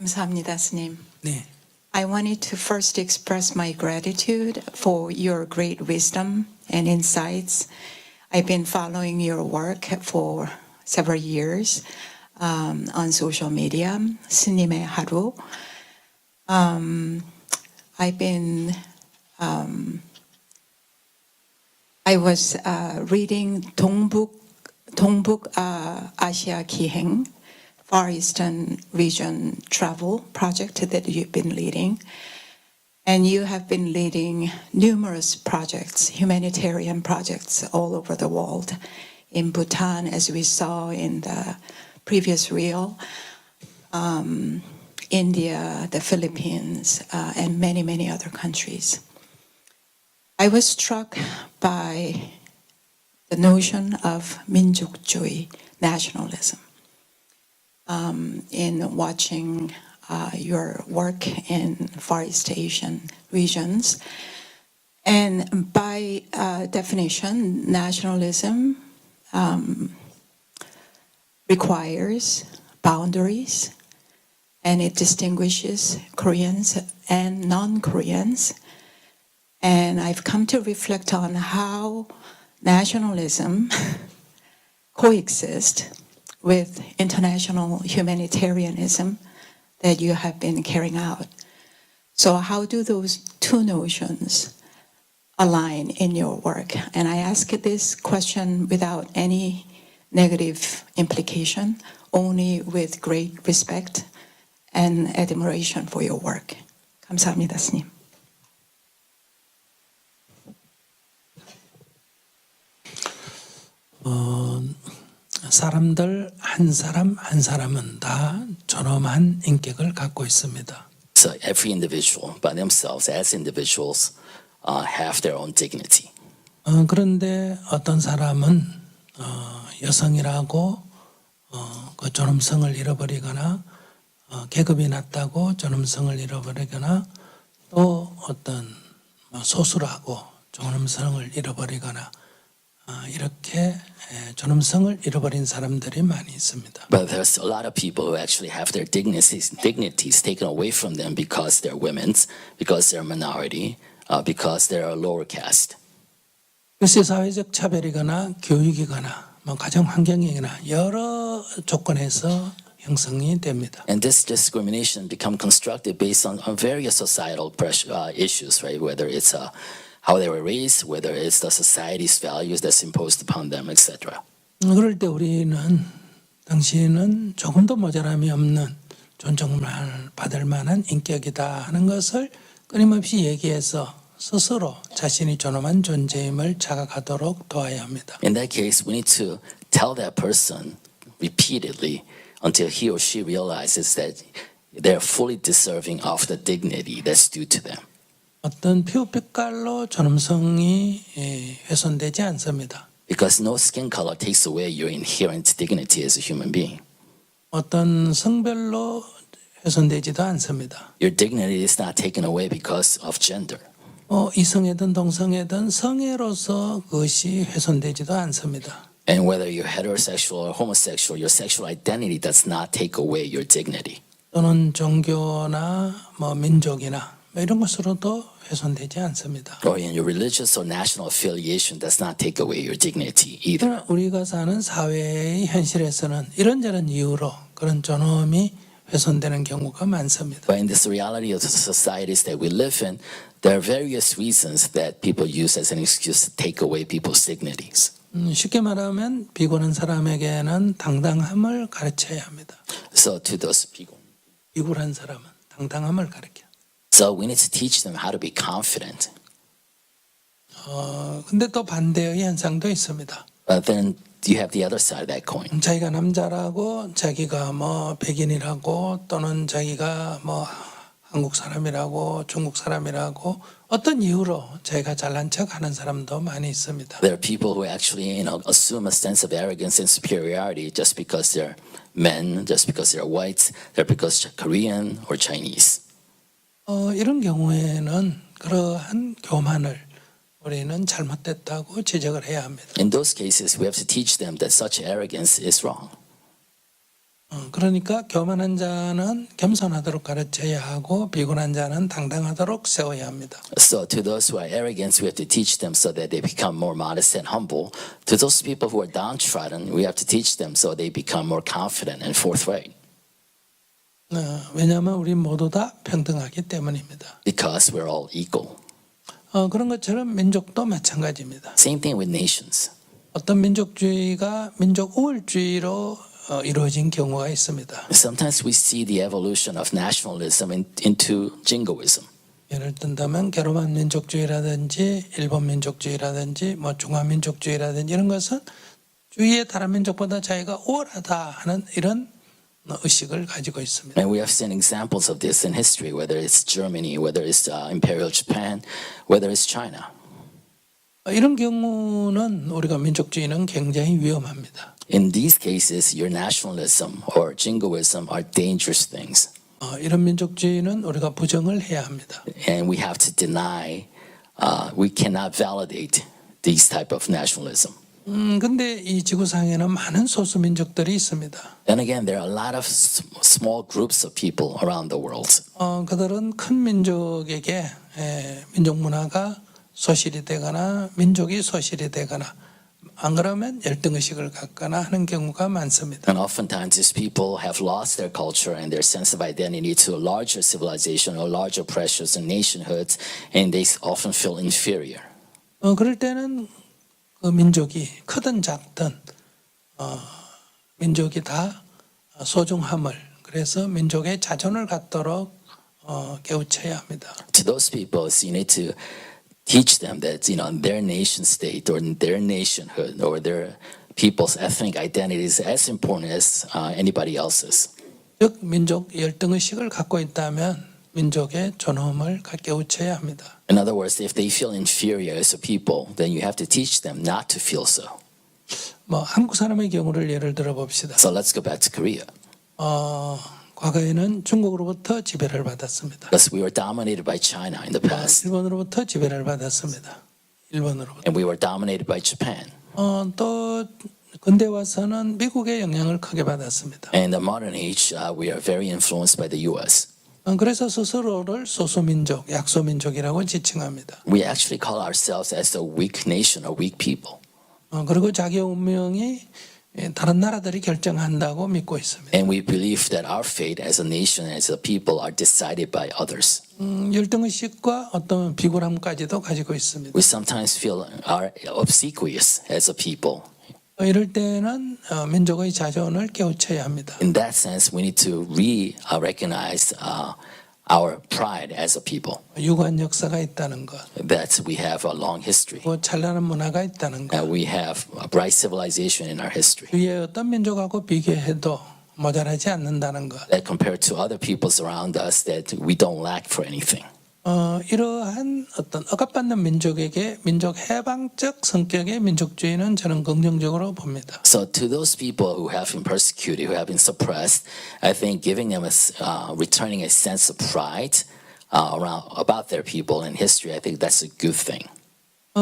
감사합니다, 스님. 네. I wanted to first express my gratitude for your great wisdom and insights. I've been following your work for several years on social media, 스님의 하루. I was reading 동북 아시아 기행, Far Eastern region travel project that you've been leading. And you have been leading numerous projects, humanitarian projects all over the world. In Bhutan, as we saw in the previous reel, India, the Philippines, and many, many other countries. I was struck by the notion of 민족주의, nationalism. In watching your work in Far East Asian regions. And by definition, nationalism requires boundaries, and it distinguishes Koreans and non-Koreans. And I've come to reflect on how nationalism coexists with international humanitarianism that you have been carrying out. So how do those two notions align in your work? And I ask this question without any negative implication, only with great respect and admiration for your work. 감사합니다, 스님. 사람들 한 사람 한 사람은 다 존엄한 인격을 갖고 있습니다. So every individual by themselves, as individuals, have their own dignity. 그런데 어떤 사람은 여성이라고 그 존엄성을 잃어버리거나 계급이 낮다고 존엄성을 잃어버리거나 또 어떤 소수라고 존엄성을 잃어버리거나 이렇게 존엄성을 잃어버린 사람들이 많이 있습니다. But there's a lot of people who actually have their dignities taken away from them because they're women, because they're minority, because they're a lower caste. 글쎄 사회적 차별이거나 교육이거나 가정 환경이거나 여러 조건에서 형성이 됩니다. And this discrimination become constructed based on various societal issues, right? Whether it's how they were raised, whether it's the society's values that's imposed upon them, etc. 그럴 때 우리는 당신은 조금도 모자람이 없는 존중을 받을 만한 인격이다 하는 것을 끊임없이 얘기해서 스스로 자신이 존엄한 존재임을 자각하도록 도와야 합니다. In that case, we need to tell that person repeatedly until he or she realizes that they're fully deserving of the dignity that's due to them. 어떤 피부빛깔로 존엄성이 훼손되지 않습니다. Because no skin color takes away your inherent dignity as a human being. 어떤 성별로 훼손되지도 않습니다. Your dignity is not taken away because of gender. 이성애든 동성애든 성애로서 그것이 훼손되지도 않습니다. And whether you're heterosexual or homosexual, your sexual identity does not take away your dignity. 또는 종교나 민족이나 이런 것으로도 훼손되지 않습니다. Or in your religious or national affiliation does not take away your dignity either. 우리가 사는 사회의 현실에서는 이런저런 이유로 그런 존엄이 훼손되는 경우가 많습니다. But in this reality of the societies that we live in, there are various reasons that people use as an excuse to take away people's dignities. 쉽게 말하면 비굴한 사람에게는 당당함을 가르쳐야 합니다. So to those people, 비굴한 사람은 당당함을 가르쳐. so we need to teach them how to be confident. 근데 또 반대의 현상도 있습니다. But then you have the other side of that coin. 자기가 남자라고 자기가 백인이라고 또는 자기가 한국 사람이라고 중국 사람이라고 어떤 이유로 자기가 잘난 척하는 사람도 많이 있습니다. There are people who actually, assume a sense of arrogance and superiority just because they're men, just because they're white, they're because they're Korean or Chinese. 이런 경우에는 그러한 교만을 우리는 잘못됐다고 지적을 해야 합니다. In those cases, we have to teach them that such arrogance is wrong. 그러니까 교만한 자는 겸손하도록 가르쳐야 하고 비굴한 자는 당당하도록 세워야 합니다. So to those who are arrogant, we have to teach them so that they become more modest and humble. To those people who are downtrodden, we have to teach them so they become more confident and forthright. 왜냐하면 우리 모두 다 평등하기 때문입니다. Because we're all equal. 그런 것처럼 민족도 마찬가지입니다. Same thing with nations. 어떤 민족주의가 민족 우월주의로 이루어진 경우가 있습니다. Sometimes we see the evolution of nationalism into jingoism. 예를 든다면 게르만 민족주의라든지 일본 민족주의라든지 뭐 중화민족주의라든지 이런 것은 주위의 다른 민족보다 자기가 우월하다 하는 이런 의식을 가지고 있습니다. And we have seen examples of this in history, whether it's Germany, whether it's Imperial Japan, whether it's China. 이런 경우는 우리가 민족주의는 굉장히 위험합니다. In these cases, your nationalism or jingoism are dangerous things. 이런 민족주의는 우리가 부정을 해야 합니다. And we have to deny, we cannot validate these type of nationalism. 근데 이 지구상에는 많은 소수 민족들이 있습니다. Then again, there are a lot of small groups of people around the world. 그들은 큰 민족에게 민족 문화가 소실이 되거나 민족이 소실이 되거나 안 그러면 열등의식을 갖거나 하는 경우가 많습니다. And oftentimes these people have lost their culture and their sense of identity to a larger civilization or larger pressures and nationhoods, and they often feel inferior. 그럴 때는 그 민족이 크든 작든 민족이 다 소중함을 그래서 민족의 자존을 갖도록 깨우쳐야 합니다. To those people, you need to teach them that their nation state or their nationhood or their people's ethnic identity is as important as anybody else's. 즉 민족 열등의식을 갖고 있다면 민족의 존엄을 깨우쳐야 합니다. In other words, if they feel inferior as a people, then you have to teach them not to feel so. 뭐 한국 사람의 경우를 예를 들어 봅시다. So let's go back to Korea. 과거에는 중국으로부터 지배를 받았습니다. Because we were dominated by China in the past, 일본으로부터 지배를 받았습니다. 일본으로부터. and we were dominated by Japan. 또 근대 와서는 미국의 영향을 크게 받았습니다. And in the modern age, we are very influenced by the U.S. 그래서 스스로를 소수민족, 약소민족이라고 지칭합니다. We actually call ourselves as a weak nation or weak people. 그리고 자기 운명이 다른 나라들이 결정한다고 믿고 있습니다. And we believe that our fate as a nation, as a people, are decided by others. 열등의식과 어떤 비굴함까지도 가지고 있습니다. We sometimes feel are obsequious as a people. 이럴 때는 민족의 자존을 깨우쳐야 합니다. In that sense, we need to recognize our pride as a people, 유구한 역사가 있다는 것, that we have a long history, 또 찬란한 문화가 있다는 것, that we have a bright civilization in our history, 주위의 어떤 민족하고 비교해도 모자라지 않는다는 것. that compared to other peoples around us, that we don't lack for anything. 이러한 어떤 억압받는 민족에게 민족 해방적 성격의 민족주의는 저는 긍정적으로 봅니다. So to those people who have been persecuted, who have been suppressed, I think giving them returning a sense of pride about their people and history, I think that's a good thing.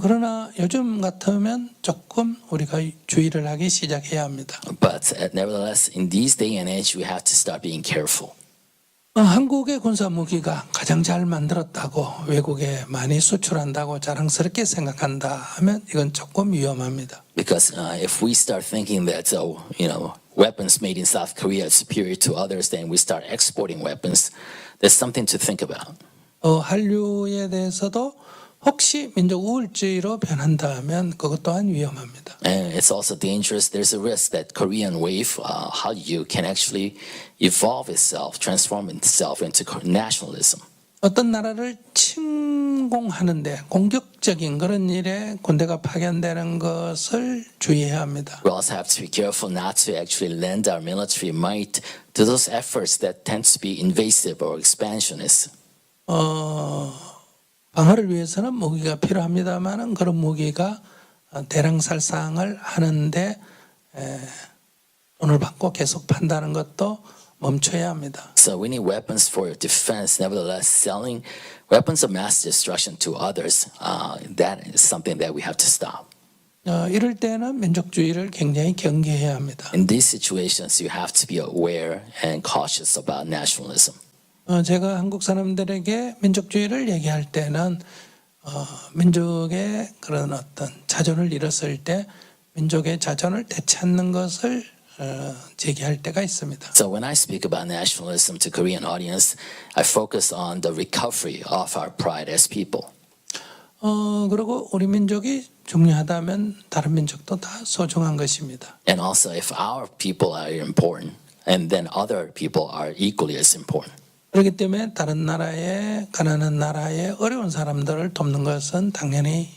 그러나 요즘 같으면 조금 우리가 주의를 하기 시작해야 합니다. But nevertheless, in this day and age, we have to start being careful. 한국의 군사 무기가 가장 잘 만들었다고 외국에 많이 수출한다고 자랑스럽게 생각한다 하면 이건 조금 위험합니다. Because if we start thinking that weapons made in South Korea are superior to others, then we start exporting weapons. There's something to think about. 한류에 대해서도 혹시 민족 우월주의로 변한다면 그것 또한 위험합니다. And it's also dangerous. There's a risk that Korean wave, Hallyu, can actually evolve itself, transform itself into nationalism. 어떤 나라를 침공하는데 공격적인 그런 일에 군대가 파견되는 것을 주의해야 합니다. We also have to be careful not to actually lend our military might to those efforts that tend to be invasive or expansionist. 방어를 위해서는 무기가 필요합니다만은 그런 무기가 대량살상을 하는데 돈을 받고 계속 판다는 것도 멈춰야 합니다. So we need weapons for defense. Nevertheless, selling weapons of mass destruction to others, that is something that we have to stop. 이럴 때는 민족주의를 굉장히 경계해야 합니다. In these situations, you have to be aware and cautious about nationalism. 제가 한국 사람들에게 민족주의를 얘기할 때는 민족의 그런 어떤 자존을 잃었을 때 민족의 자존을 되찾는 것을 제기할 때가 있습니다. So when I speak about nationalism to Korean audience, I focus on the recovery of our pride as people. 그리고 우리 민족이 중요하다면 다른 민족도 다 소중한 것입니다. And also if our people are important, and then other people are equally as important. 그렇기 때문에 다른 나라의 가난한 나라의 어려운 사람들을 돕는 것은 당연히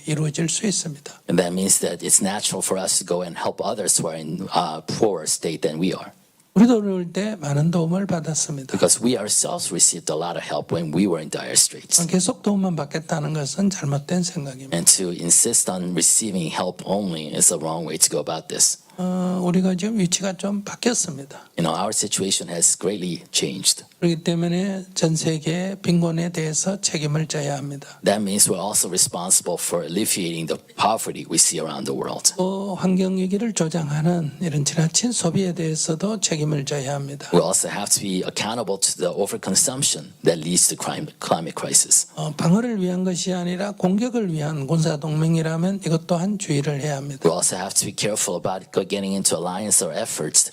이루어질 수 있습니다. And that means that it's natural for us to go and help others who are in poorer state than we are. 우리도 어려울 때 많은 도움을 받았습니다. Because we ourselves received a lot of help when we were in dire straits. 계속 도움만 받겠다는 것은 잘못된 생각입니다. And to insist on receiving help only is the wrong way to go about this. 우리가 지금 위치가 좀 바뀌었습니다. You know, our situation has greatly changed. 그렇기 때문에 전 세계의 빈곤에 대해서 책임을 져야 합니다. That means we're also responsible for alleviating the poverty we see around the world. 또 환경 위기를 조장하는 이런 지나친 소비에 대해서도 책임을 져야 합니다. We also have to be accountable to the overconsumption that leads to climate crisis. 방어를 위한 것이 아니라 공격을 위한 군사 동맹이라면 이것 또한 주의를 해야 합니다. We also have to be careful about getting into alliance or efforts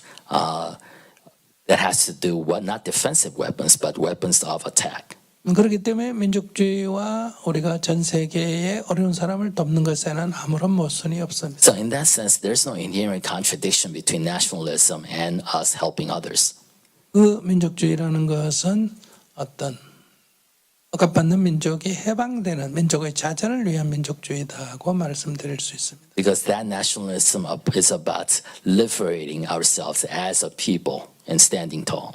that has to do what not defensive weapons but weapons of attack. 그렇기 때문에 민족주의와 우리가 전 세계의 어려운 사람을 돕는 것에는 아무런 모순이 없습니다. So in that sense, there's no inherent contradiction between nationalism and us helping others. 그 민족주의라는 것은 어떤 억압받는 민족이 해방되는 민족의 자전을 위한 민족주의다고 말씀드릴 수 있습니다. Because that nationalism is about liberating ourselves as a people and standing tall.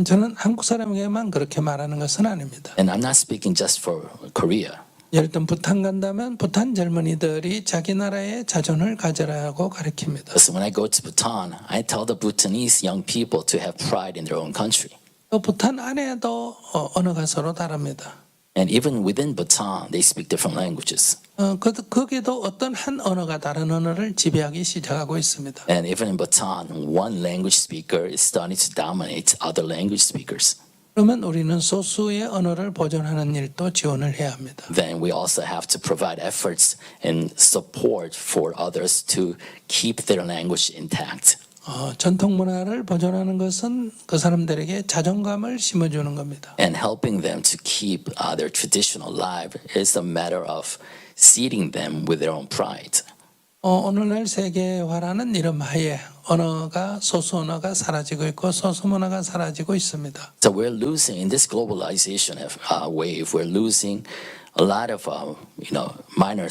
저는 한국 사람에게만 그렇게 말하는 것은 아닙니다. And I'm not speaking just for Korea. 예를 들면 부탄 간다면 부탄 젊은이들이 자기 나라의 자존을 가져라고 가르칩니다. Because when I go to Bhutan, I tell the Bhutanese young people to have pride in their own country. 또 부탄 안에도 언어가 서로 다릅니다. And even within Bhutan, they speak different languages. 거기도 어떤 한 언어가 다른 언어를 지배하기 시작하고 있습니다. And even in Bhutan, one language speaker is starting to dominate other language speakers. 그러면 우리는 소수의 언어를 보존하는 일도 지원을 해야 합니다. Then we also have to provide efforts and support for others to keep their language intact. 전통 문화를 보존하는 것은 그 사람들에게 자존감을 심어주는 겁니다. And helping them to keep their tradition alive is a matter of seeding them with their own pride. 오늘날 세계화라는 이름 하에 소수 언어가 사라지고 있고 소수 문화가 사라지고 있습니다. So we're losing in this globalization wave. We're losing a lot of minor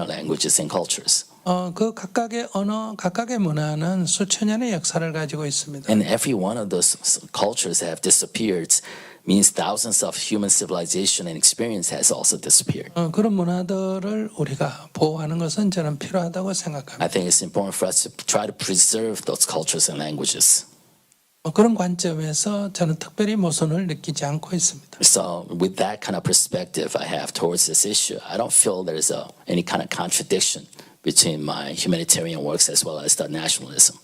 languages and cultures. 그 각각의 언어, 각각의 문화는 수천 년의 역사를 가지고 있습니다. And every one of those cultures that have disappeared means thousands of human civilization and experience has also disappeared. 그런 문화들을 우리가 보호하는 것은 저는 필요하다고 생각합니다. I think it's important for us to try to preserve those cultures and languages. 그런 관점에서 저는 특별히 모순을 느끼지 않고 있습니다. So with that kind of perspective I have towards this issue, I don't feel there's any kind of contradiction between my humanitarian works as well as the nationalism.